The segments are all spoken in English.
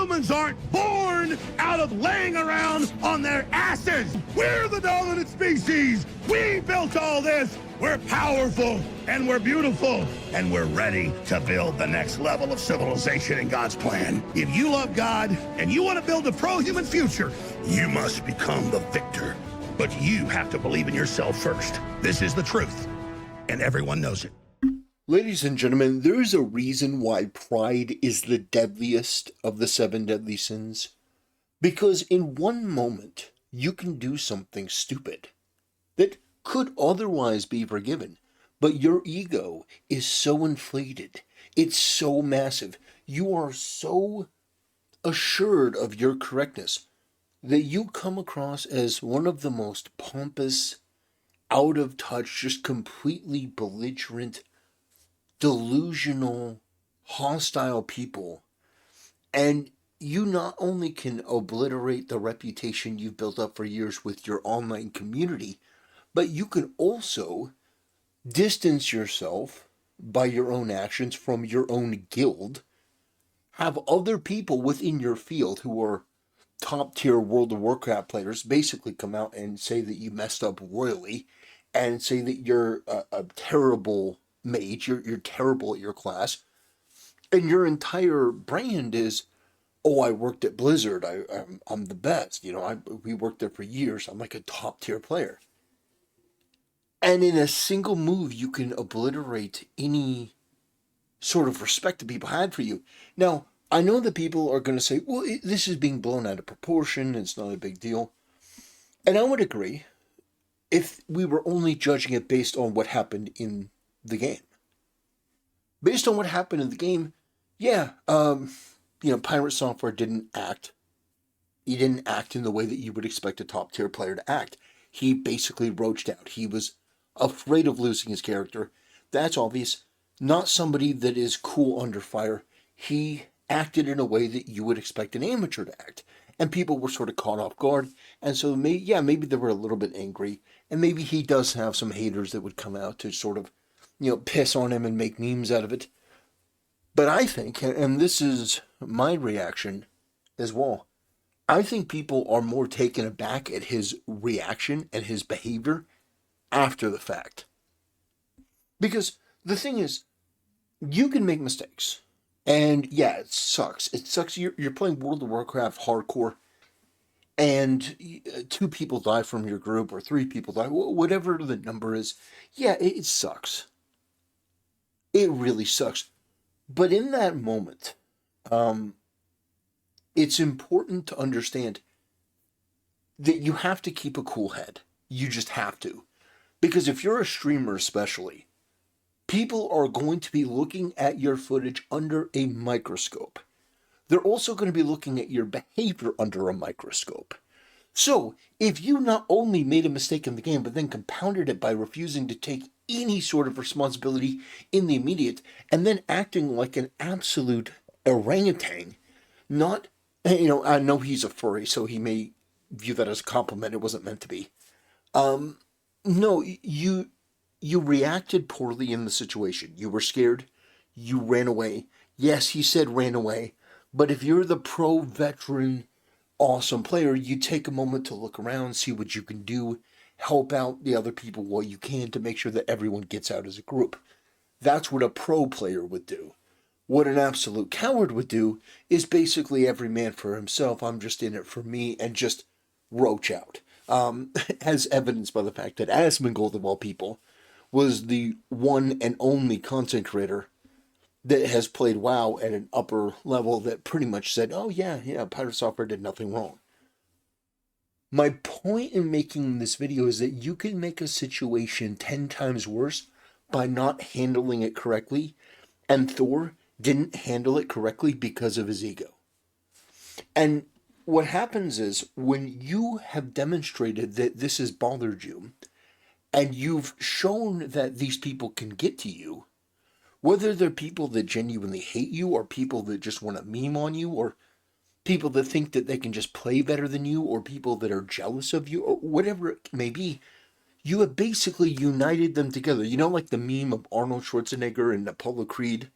Humans aren't born out of laying around on their asses. We're the dominant species. We built all this. We're powerful and we're beautiful and we're ready to build the next level of civilization in God's plan. If you love God and you want to build a pro-human future, you must become the victor. But you have to believe in yourself first. This is the truth, and everyone knows it. Ladies and gentlemen, there is a reason why pride is the deadliest of the 7 deadly sins. Because in one moment, you can do something stupid that could otherwise be forgiven, but your ego is so inflated, it's so massive, you are so assured of your correctness that you come across as one of the most pompous, out of touch, just completely belligerent, delusional, hostile people. And you not only can obliterate the reputation you've built up for years with your online community, but you can also distance yourself by your own actions from your own guild, have other people within your field who are top tier World of Warcraft players basically come out and say that you messed up royally and say that you're a terrible mage, you're terrible at your class, and your entire brand is, oh, I worked at Blizzard, I'm the best, we worked there for years, I'm like a top tier player. And in a single move, you can obliterate any sort of respect that people had for you. Now, I know that people are going to say, well, this is being blown out of proportion, it's not a big deal. And I would agree if we were only judging it based on what happened in the game. Based on what happened in the game, yeah, Pirate Software didn't act. He didn't act in the way that you would expect a top tier player to act. He basically roached out. He was afraid of losing his character. That's obvious. Not somebody that is cool under fire. He acted in a way that you would expect an amateur to act. And people were sort of caught off guard. And so, maybe they were a little bit angry. And maybe he does have some haters that would come out to sort of, piss on him and make memes out of it. But I think, and this is my reaction as well, I think people are more taken aback at his reaction and his behavior after the fact. Because the thing is, you can make mistakes. And yeah, it sucks. It sucks. You're playing World of Warcraft hardcore, and 2 people die from your group, or 3 people die, whatever the number is. Yeah, it sucks. It really sucks. But in that moment, it's important to understand that you have to keep a cool head. You just have to. Because if you're a streamer especially, people are going to be looking at your footage under a microscope. They're also going to be looking at your behavior under a microscope. So, if you not only made a mistake in the game, but then compounded it by refusing to take any sort of responsibility in the immediate, and then acting like an absolute orangutan, not, I know he's a furry, so he may view that as a compliment. It wasn't meant to be. No, you reacted poorly in the situation. You were scared. You ran away. Yes, he said ran away. But if you're the pro veteran, awesome player, you take a moment to look around, see what you can do, help out the other people while you can to make sure that everyone gets out as a group. That's what a pro player would do. What an absolute coward would do is basically every man for himself. I'm just in it for me, and just roach out. As evidenced by the fact that Asmongold, of all people, was the one and only content creator that has played WoW at an upper level that pretty much said, oh yeah, Pirate Software did nothing wrong. My point in making this video is that you can make a situation 10 times worse by not handling it correctly, and Thor didn't handle it correctly because of his ego. And what happens is, when you have demonstrated that this has bothered you, and you've shown that these people can get to you, whether they're people that genuinely hate you, or people that just want to meme on you, or people that think that they can just play better than you, or people that are jealous of you, or whatever it may be, you have basically united them together. Like the meme of Arnold Schwarzenegger and Apollo Creed,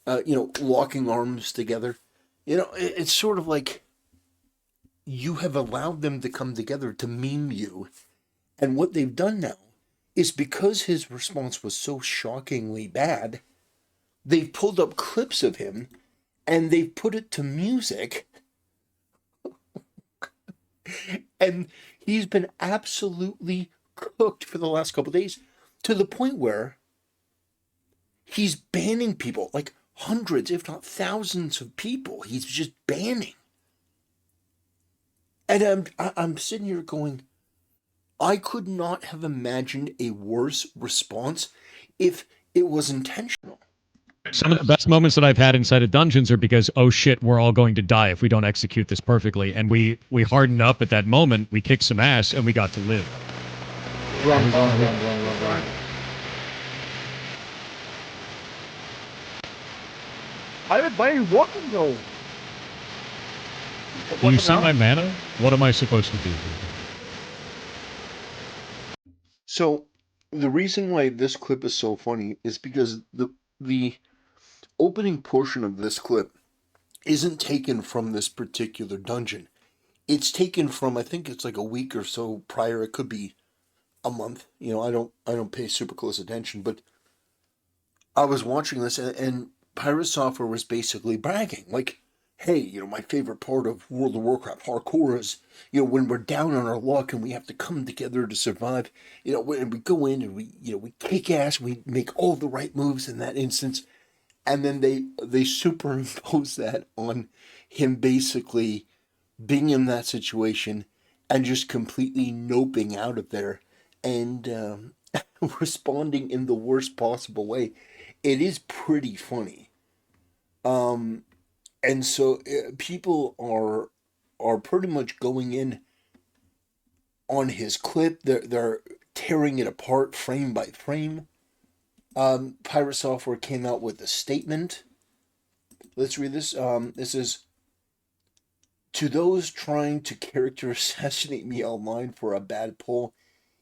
locking arms together. It's sort of like you have allowed them to come together to meme you. And what they've done now is because his response was so shockingly bad, they've pulled up clips of him and they've put it to music. And he's been absolutely cooked for the last couple of days to the point where he's banning people, like hundreds, if not thousands of people. He's just banning. And I'm sitting here going, I could not have imagined a worse response if it was intentional. Some of the best moments that I've had inside of dungeons are because, oh shit, we're all going to die if we don't execute this perfectly. And we hardened up at that moment, we kicked some ass, and we got to live. Run. Why are you walking though? Do you see my mana? What am I supposed to do? So the reason why this clip is so funny is because the opening portion of this clip isn't taken from this particular dungeon. It's taken from, I think it's like a week or so prior. It could be a month. I don't pay super close attention, but I was watching this and Pirate Software was basically bragging, like, hey, my favorite part of World of Warcraft hardcore is, when we're down on our luck and we have to come together to survive, when we go in and we kick ass, we make all the right moves in that instance, and then they superimpose that on him basically being in that situation and just completely noping out of there and responding in the worst possible way. It is pretty funny. And so people are pretty much going in on his clip. They're tearing it apart frame by frame. Pirate Software came out with a statement. Let's read this. This is, to those trying to character assassinate me online for a bad pull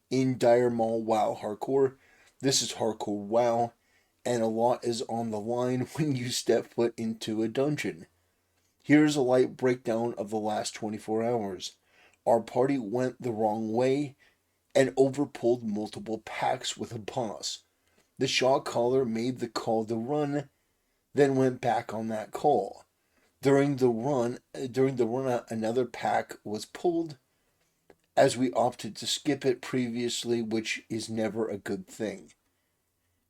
in Dire Maul WoW hardcore. This is hardcore WoW, and a lot is on the line when you step foot into a dungeon. Here's a light breakdown of the last 24 hours. Our party went the wrong way and overpulled multiple packs with a boss. The shot caller made the call to run, then went back on that call. During the run, another pack was pulled, as we opted to skip it previously, which is never a good thing.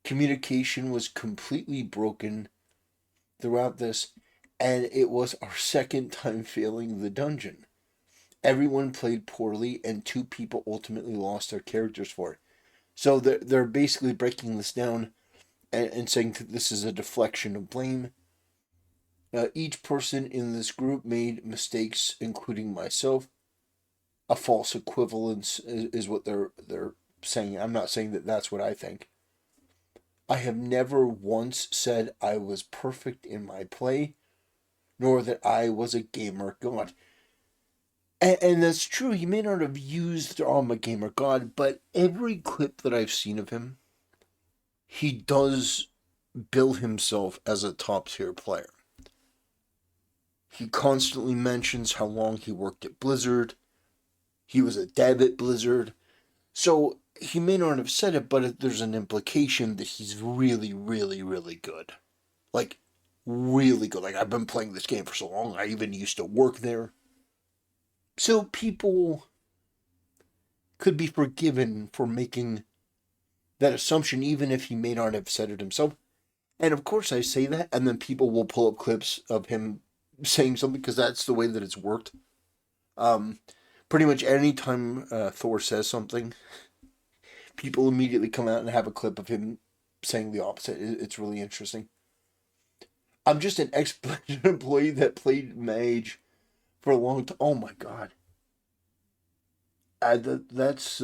Communication was completely broken throughout this, and it was our second time failing the dungeon. Everyone played poorly, and 2 people ultimately lost their characters for it. So they're basically breaking this down and saying that this is a deflection of blame. Each person in this group made mistakes, including myself. A false equivalence is what they're saying. I'm not saying that that's what I think. I have never once said I was perfect in my play, nor that I was a gamer god. And that's true, he may not have used I'm a gamer god, but every clip that I've seen of him, he does bill himself as a top tier player. He constantly mentions how long he worked at Blizzard. He was a dev at Blizzard. So he may not have said it, but there's an implication that he's really, really, really good. Like, really good. Like, I've been playing this game for so long, I even used to work there. So people could be forgiven for making that assumption, even if he may not have said it himself. And of course I say that, and then people will pull up clips of him saying something, because that's the way that it's worked. Pretty much any time Thor says something, people immediately come out and have a clip of him saying the opposite. It's really interesting. I'm just an ex-Blizzard employee that played Mage for a long time. Oh my god. That's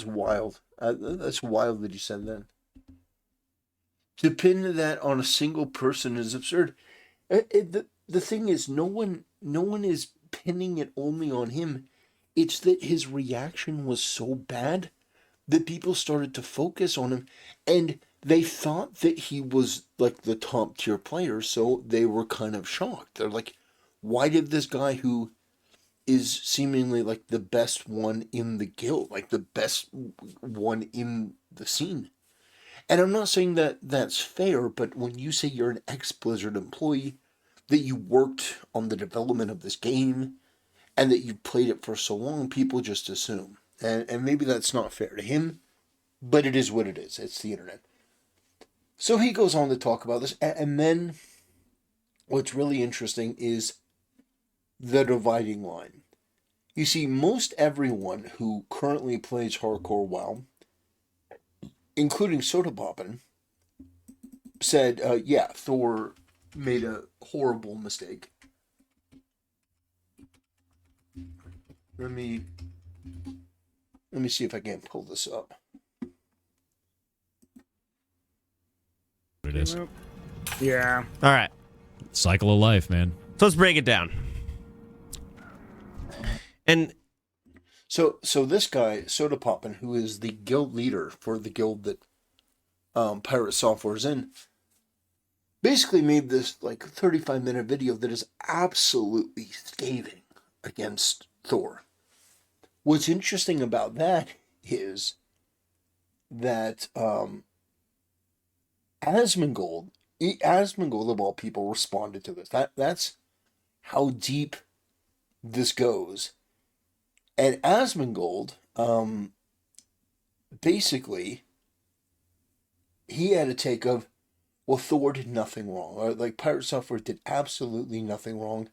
wild. That's wild that you said that. To pin that on a single person is absurd. The thing is, no one is pinning it only on him. It's that his reaction was so bad that people started to focus on him, and they thought that he was like the top tier player, so they were kind of shocked. They're like, Why did this guy who is seemingly like the best one in the guild, like the best one in the scene? And I'm not saying that that's fair, but when you say you're an ex-Blizzard employee, that you worked on the development of this game, and that you played it for so long, people just assume. And maybe that's not fair to him, but it is what it is. It's the internet. So he goes on to talk about this, and then what's really interesting is the dividing line. You see, most everyone who currently plays hardcore WoW, including Soda Poppin, said, yeah, Thor made a horrible mistake. Let me see if I can pull this up. It is. Yeah. All right. Cycle of life, man. So let's break it down. And So this guy, Soda Poppin, who is the guild leader for the guild that Pirate Software is in, basically made this like 35-minute video that is absolutely scathing against Thor. What's interesting about that is that Asmongold of all people responded to this. That's how deep this goes. And Asmongold, basically, he had a take of, well, Thor did nothing wrong. Or, like, Pirate Software did absolutely nothing wrong.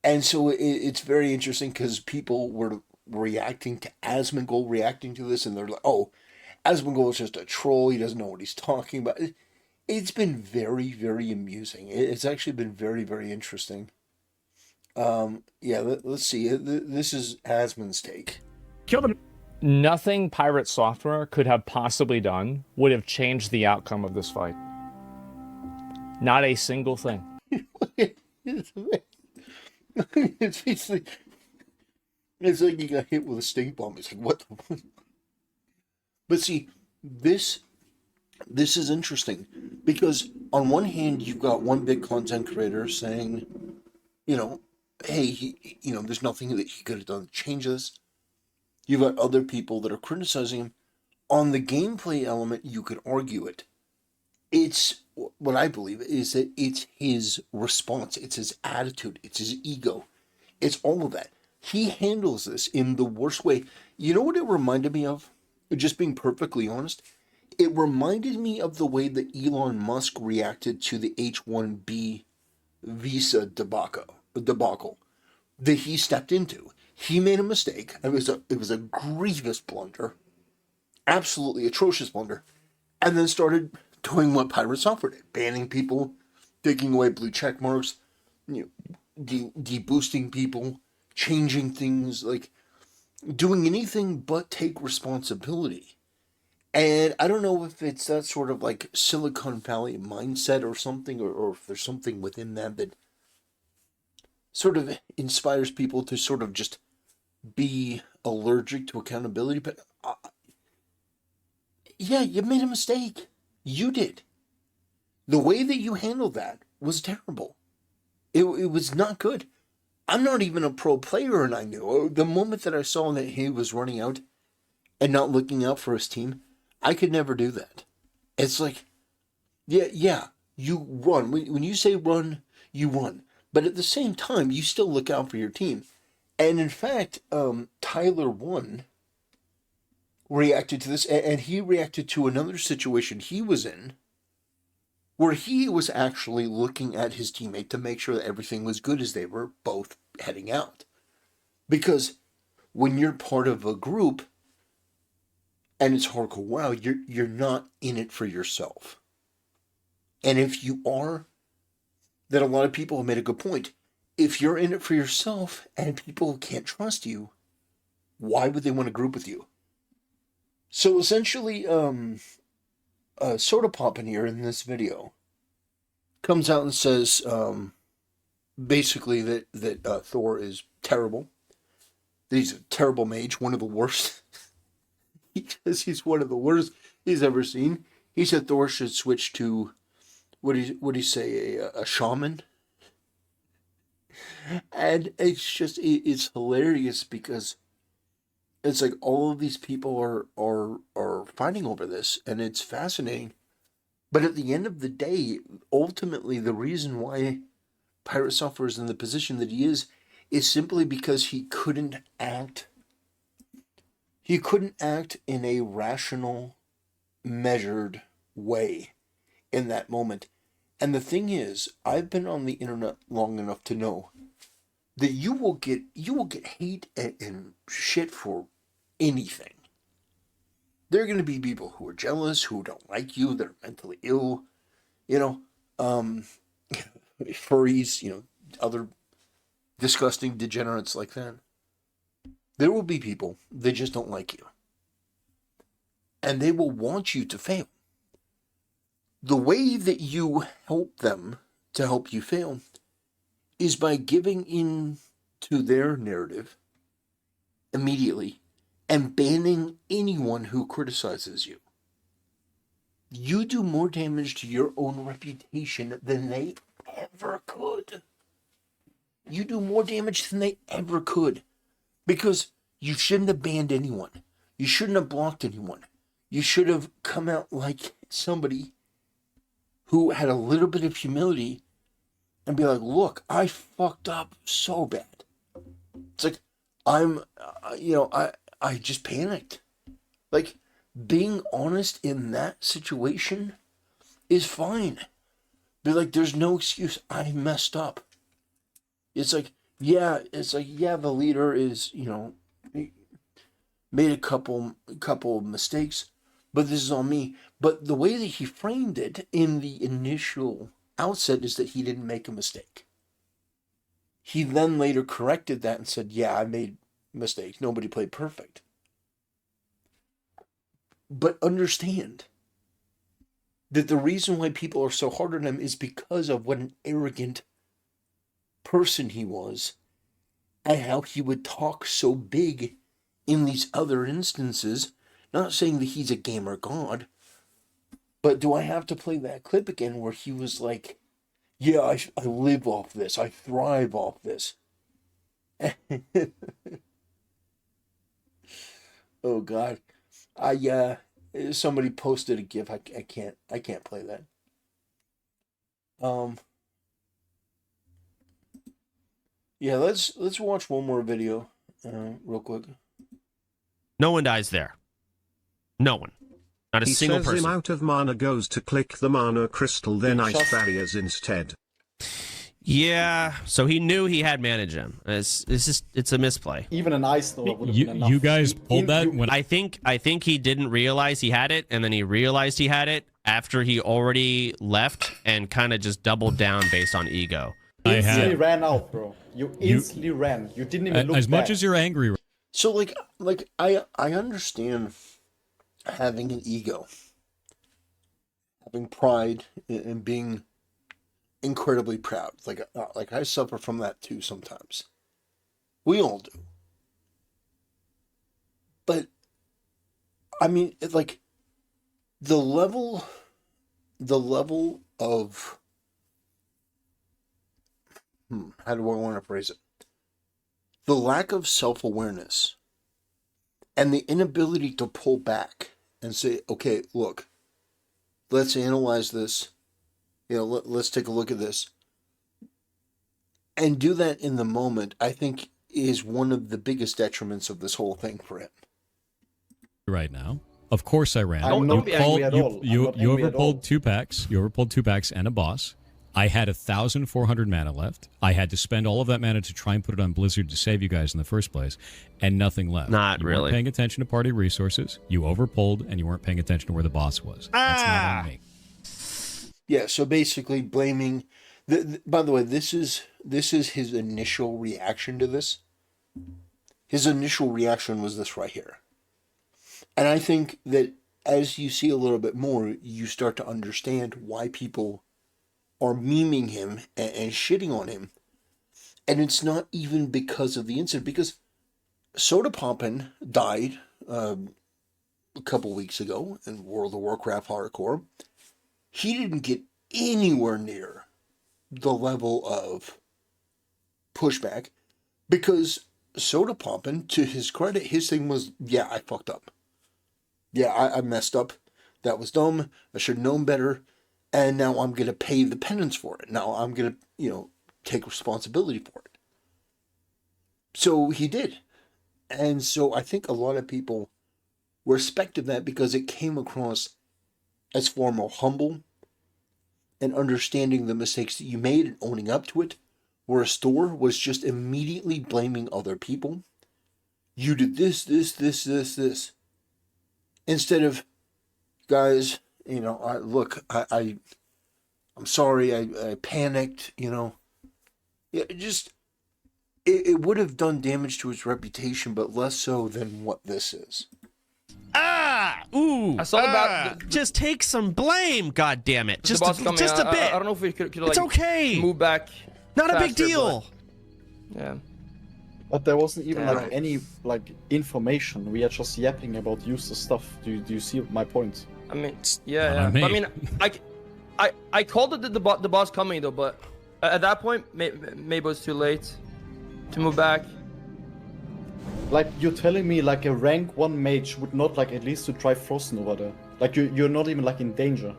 And so it's very interesting because people were reacting to Asmongold reacting to this, and they're like, oh, Asmongold is just a troll. He doesn't know what he's talking about. It's been very, very amusing. It's actually been very, very interesting. Yeah, let's see. This is Asmon's take. Kill them. Nothing Pirate Software could have possibly done would have changed the outcome of this fight. Not a single thing. It's basically, it's like you got hit with a stink bomb. It's like, what the... But see, this is interesting because on one hand, you've got one big content creator saying, you know, hey, there's nothing that he could have done to change this. You've got other people that are criticizing him. On the gameplay element, you could argue it. It's, what I believe is that it's his response, it's his attitude, it's his ego, it's all of that. He handles this in the worst way. You know what it reminded me of? Just being perfectly honest, it reminded me of the way that Elon Musk reacted to the H-1B visa debacle that he stepped into. He made a mistake. It was a grievous blunder, absolutely atrocious blunder, and then started doing what Pirate Software did, banning people, taking away blue check marks, deboosting people, changing things, like doing anything but take responsibility. And I don't know if it's that sort of like Silicon Valley mindset or something, or if there's something within that sort of inspires people to sort of just be allergic to accountability. But yeah, you made a mistake. You did. The way that you handled that was terrible. It was not good. I'm not even a pro player, and I knew. The moment that I saw that he was running out and not looking out for his team, I could never do that. It's like, yeah, you run. When you say run, you run. But at the same time, you still look out for your team. And in fact, Tyler 1 reacted to this, and he reacted to another situation he was in, where he was actually looking at his teammate to make sure that everything was good as they were both heading out. Because when you're part of a group, and it's hardcore WoW, you're not in it for yourself. And if you are, then a lot of people have made a good point. If you're in it for yourself and people can't trust you, why would they want to group with you? So essentially, Soda Poppin here in this video comes out and says, basically that Thor is terrible. That he's a terrible mage, one of the worst. He says he's one of the worst he's ever seen. He said Thor should switch to, what do you say, a shaman? And it's hilarious because it's like all of these people are fighting over this, and it's fascinating. But at the end of the day, ultimately, the reason why Pirate Software is in the position that he is simply because he couldn't act. He couldn't act in a rational, measured way in that moment. And the thing is, I've been on the internet long enough to know that you will get hate and shit for anything. There are going to be people who are jealous, who don't like you, they're mentally ill, you know, furries, other disgusting degenerates like that. There will be people that just don't like you. And they will want you to fail. The way that you help them to help you fail is by giving in to their narrative immediately and banning anyone who criticizes you. You do more damage to your own reputation than they ever could. You do more damage than they ever could. Because you shouldn't have banned anyone. You shouldn't have blocked anyone. You should have come out like somebody who had a little bit of humility and be like, look, I fucked up so bad. It's like, I just panicked. Like, being honest in that situation is fine. Be like, there's no excuse. I messed up. It's like, the leader is, made a couple of mistakes, but this is on me. But the way that he framed it in the initial outset is that he didn't make a mistake. He then later corrected that and said, yeah, I made mistakes. Nobody played perfect. But understand that the reason why people are so hard on him is because of what an arrogant person he was and how he would talk so big in these other instances. Not saying that he's a gamer god, but do I have to play that clip again where he was like, yeah, I live off this, I thrive off this. Oh God. Somebody posted a GIF. I can't play that. Yeah, let's watch one more video, real quick. No one dies there. No one. Not a He single says person. the amount of mana goes to click the mana crystal, then ice Just- barriers instead. Yeah, so he knew he had mana gem. It's a misplay. Even an ice nova would have been enough. You guys pulled that when I think he didn't realize he had it, and then he realized he had it after he already left and kind of just doubled down based on ego. Instantly ran out, bro. You instantly ran. You didn't even look as much back. as you're angry. So like I understand having an ego, having pride, and being incredibly proud. Like I suffer from that too sometimes. We all do. But I mean, it's like the level of how do I want to phrase it? The lack of self-awareness and the inability to pull back and say, okay, look, let's analyze this. Let's take a look at this. And do that in the moment, I think, is one of the biggest detriments of this whole thing for him. Right now. Of course I ran. I'm not angry at all. You I'm not angry at all. overpulled 2 packs. You overpulled 2 packs and a boss. I had 1,400 mana left. I had to spend all of that mana to try and put it on Blizzard to save you guys in the first place, and nothing left. Not you really. weren't paying attention to party resources. You overpulled, and you weren't paying attention to where the boss was. That's not on me. Yeah, so basically blaming. By the way, this is his initial reaction to this. His initial reaction was this right here. And I think that as you see a little bit more, you start to understand why people are memeing him and shitting on him. And it's not even because of the incident, because Soda Poppin died a couple weeks ago in World of Warcraft Hardcore. He didn't get anywhere near the level of pushback Because Soda Poppin', to his credit, his thing was, yeah, I fucked up. Yeah, I messed up. That was dumb. I should have known better. And now I'm going to pay the penance for it. Now I'm going to, take responsibility for it. So he did. And so I think a lot of people respected that because it came across as far more humble and understanding the mistakes that you made and owning up to it, where a store was just immediately blaming other people. You did this, this. Instead of, guys, I'm sorry, I panicked, Yeah, it would have done damage to his reputation, but less so than what this is. It's all about just take some blame. God damn it! Just a bit. I don't know if we could it's okay. Move back. Not a big deal. But, yeah. But there wasn't even any information. We are just yapping about useless stuff. Do you see my point? I mean, yeah. But, I mean, I called it the boss coming though, but at that point, maybe it was too late to move back. Like, you're telling me like a rank 1 mage would not at least to try Frost Nova there? Like you're not even in danger.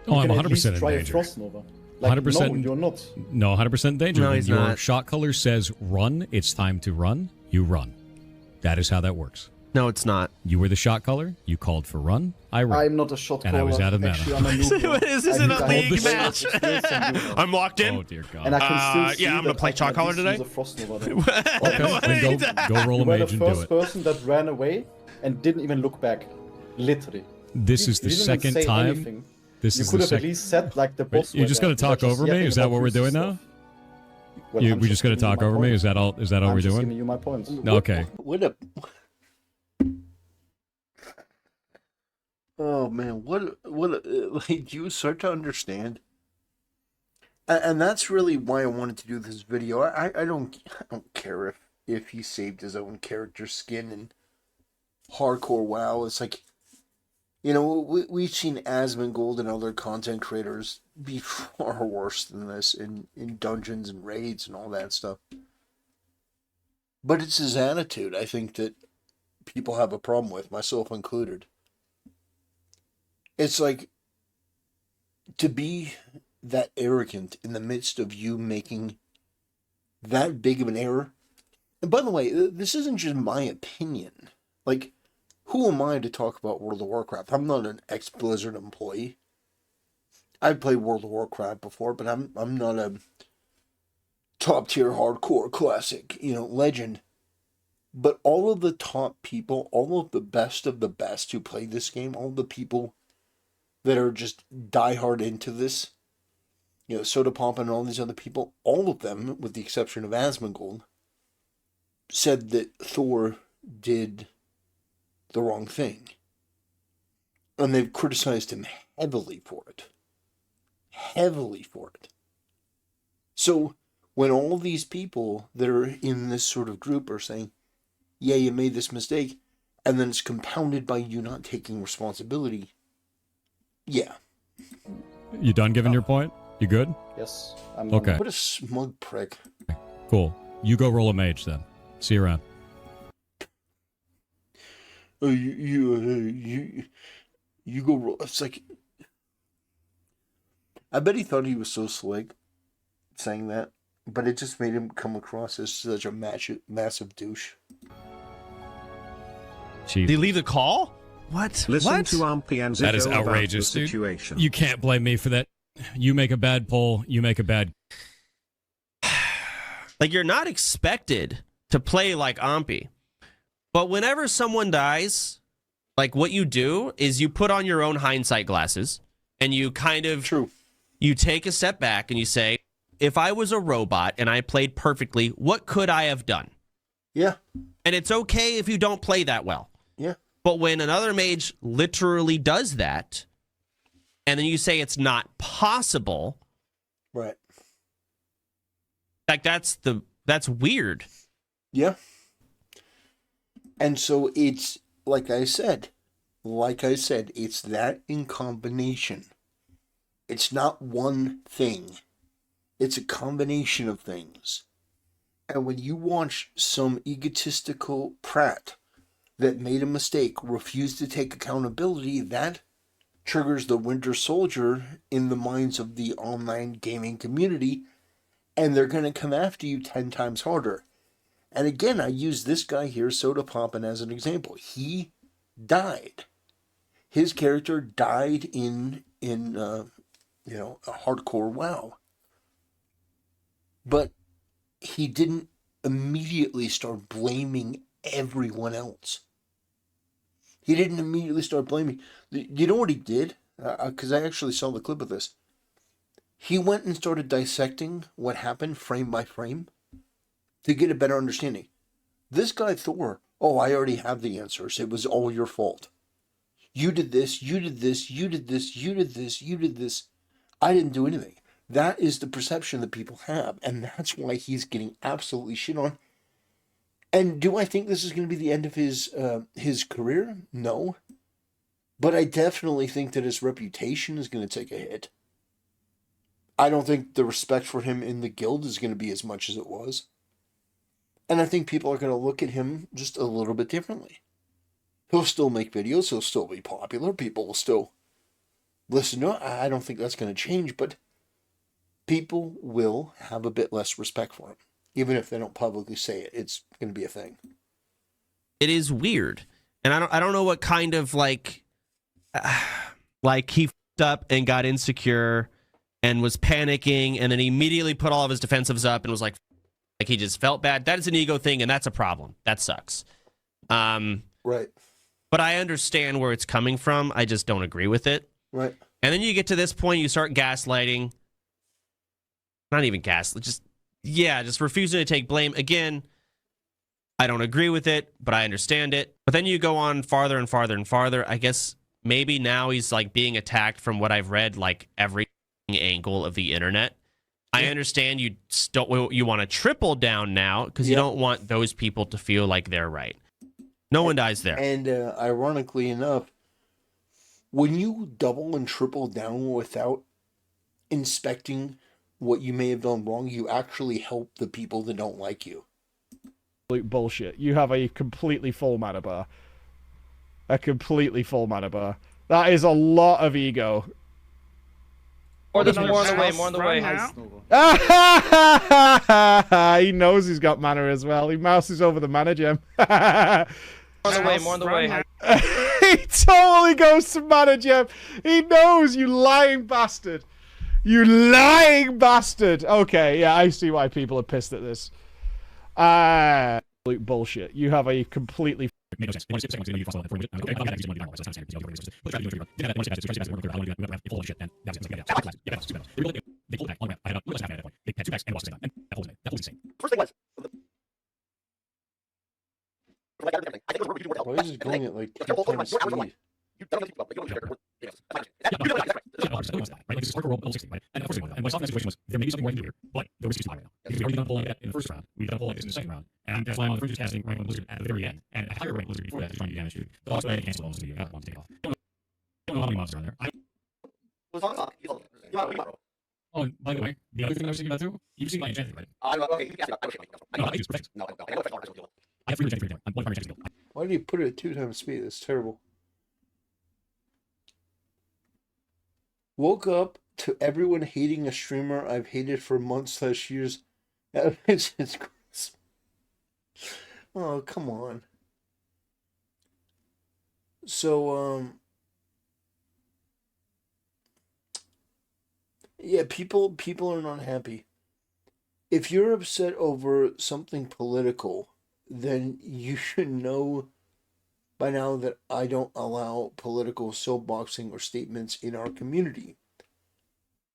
Oh, I'm 100% in danger. Try a Frost Nova. 100%. No, you're not. No, 100% in danger. No, he's Your not. shot color says run. It's time to run. You run. That is how that works. No, it's not. You were the shot caller. You called for run. I ran. I'm not a shot caller. And I was out of mana. Actually, I'm a noob. This isn't a league match. I'm locked in. Oh dear God. And I can still see I'm gonna play shot caller today. Okay, then go roll a You were the mage and do first it. person that ran away and didn't even look back. Literally. This is You the didn't even second say time. anything. This You is could the have at second. least said the boss. You're just gonna talk over me? Is that what we're doing now? Well, We're just gonna talk over me? Is that all? Is that all I'm we're just doing? giving you my points. No, okay. What a... Oh man, you start to understand. And that's really why I wanted to do this video. I don't care if he saved his own character skin in hardcore WoW. It's like, we've seen Asmongold and other content creators be far worse than this in dungeons and raids and all that stuff. But it's his attitude, I think, that people have a problem with, myself included. It's like, to be that arrogant in the midst of you making that big of an error. And by the way, this isn't just my opinion. Like, who am I to talk about World of Warcraft? I'm not an ex-Blizzard employee. I've played World of Warcraft before, but I'm not a top-tier hardcore classic, legend. But all of the top people, all of the best who play this game, all the people that are just diehard into this, Soda Pomp and all these other people, all of them, with the exception of Asmongold, said that Thor did the wrong thing. And they've criticized him heavily for it. Heavily for it. So, when all these people that are in this sort of group are saying, yeah, you made this mistake, and then it's compounded by you not taking responsibility, yeah. You done giving your point? You good? Yes. I'm Okay. What a smug prick. Cool. You go roll a mage then. See you around. You go roll. It's like, I bet he thought he was so slick saying that, but it just made him come across as such a massive douche. Chief. Did he leave the call? What? Listen What? to Ampy and That is Zico about outrageous, the dude. situation. You can't blame me for that. You make a bad poll. You make a bad. Like, you're not expected to play like Ampy. But whenever someone dies, like, what you do is you put on your own hindsight glasses and you kind of... True. You take a step back and you say, if I was a robot and I played perfectly, what could I have done? Yeah. And it's okay if you don't play that well. Yeah. But when another mage literally does that, and then you say it's not possible, Right. like that's weird. Yeah. And so it's, like I said, it's that in combination. It's not one thing. It's a combination of things. And when you watch some egotistical prat that made a mistake refuse to take accountability, that triggers the Winter Soldier in the minds of the online gaming community, and they're going to come after you 10 times harder. And again, I use this guy here, Soda Poppin, as an example. He died. His character died in a hardcore WoW. But he didn't immediately start blaming everyone else. He didn't immediately start blaming. You know what he did? Because I actually saw the clip of this. He went and started dissecting what happened frame by frame to get a better understanding. This guy Thor, oh, I already have the answers. It was all your fault. You did this, you did this, you did this, you did this, you did this. I didn't do anything. That is the perception that people have, and that's why he's getting absolutely shit on. And do I think this is going to be the end of his career? No. But I definitely think that his reputation is going to take a hit. I don't think the respect for him in the guild is going to be as much as it was. And I think people are going to look at him just a little bit differently. He'll still make videos. He'll still be popular. People will still listen to it. I don't think that's going to change, but people will have a bit less respect for him. Even if they don't publicly say it, it's going to be a thing. It is weird. And I don't know what kind of like he f***ed up and got insecure and was panicking and then he immediately put all of his defensives up and was like he just felt bad. That is an ego thing and that's a problem. That sucks. Right. But I understand where it's coming from. I just don't agree with it. Right. And then you get to this point, you start gaslighting. Not even gaslight, just refusing to take blame. Again, I don't agree with it, but I understand it. But then you go on farther and farther and farther. I guess maybe now he's like being attacked from what I've read, like every angle of the internet. I understand you want to triple down now because you don't want those people to feel like they're right. No one dies there. And ironically enough, when you double and triple down without inspecting what you may have done wrong, you actually help the people that don't like you. Bullshit. You have a completely full mana bar. A completely full mana bar. That is a lot of ego. Or there's more on the way, more on the way. He knows he's got mana as well. He mouses over the mana gem. More on the way, more on the way. He totally goes to mana gem. He knows, you lying bastard. You lying bastard. Okay, yeah, I see why people are pissed at this. Bullshit. You have a completely... Made no sense. They want to skip the second ones, and then you full on it. So it's time to put it full of shit, then that was it. Yeah, that's stupid. They pulled it back all the way up. I had a less at that point. They had 2 packs and lost 6 and that was insane. First thing was... Why is it going at like 10 times speed? Right? Like this is hardcore roll level 60, right? And of course they wanted that. And my soft situation was there may be something more here, but the risk is too high right now. Because we've already done a pull like that in the first round. We've done a pull like this in the second round. And that's why I'm on the fringes casting rank 1 Blizzard at the very end. And a higher rank Blizzard before that is trying to do damage to the last way to cancel almost immediately. I don't want to take off. I don't know how many mobs are on there. Oh, and by the way, the other thing I was thinking about too, you've seen my enchanted, right? No, I use protection. I have 3 enchanted right now. I'm 1 enchanted skill. Why do you put it at 2 times speed? That's terrible. Woke up to everyone hating a streamer I've hated for months/years. It's gross. Oh, come on. So, yeah, people are not happy. If you're upset over something political, then you should know by now that I don't allow political soapboxing or statements in our community.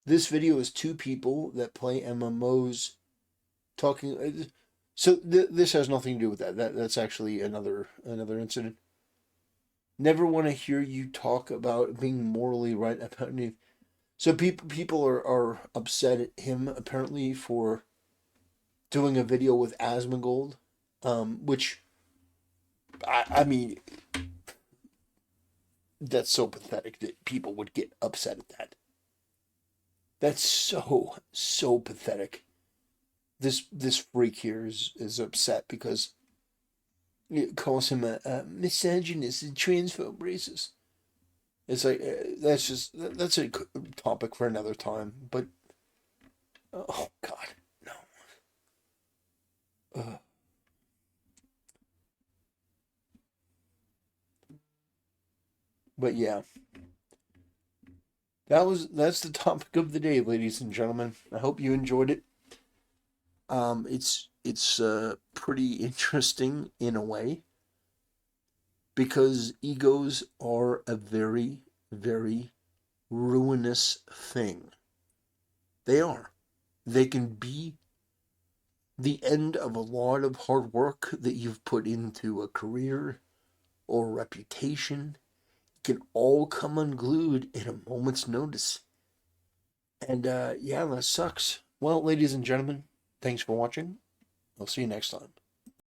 This video is 2 people that play MMOs talking. So this has nothing to do with that. That's actually another incident. Never want to hear you talk about being morally right about anything. So people are upset at him apparently for doing a video with Asmongold, which I mean, that's so pathetic that people would get upset at that. That's so pathetic. this freak here is upset because it calls him a misogynist and transphobe racist. It's like that's a topic for another time. But oh God, no. But yeah, that's the topic of the day, ladies and gentlemen. I hope you enjoyed it. It's pretty interesting in a way because egos are a very, very ruinous thing. They are. They can be the end of a lot of hard work that you've put into a career or reputation. It can all come unglued in a moment's notice. And yeah, that sucks. Well, ladies and gentlemen, thanks for watching. I'll see you next time.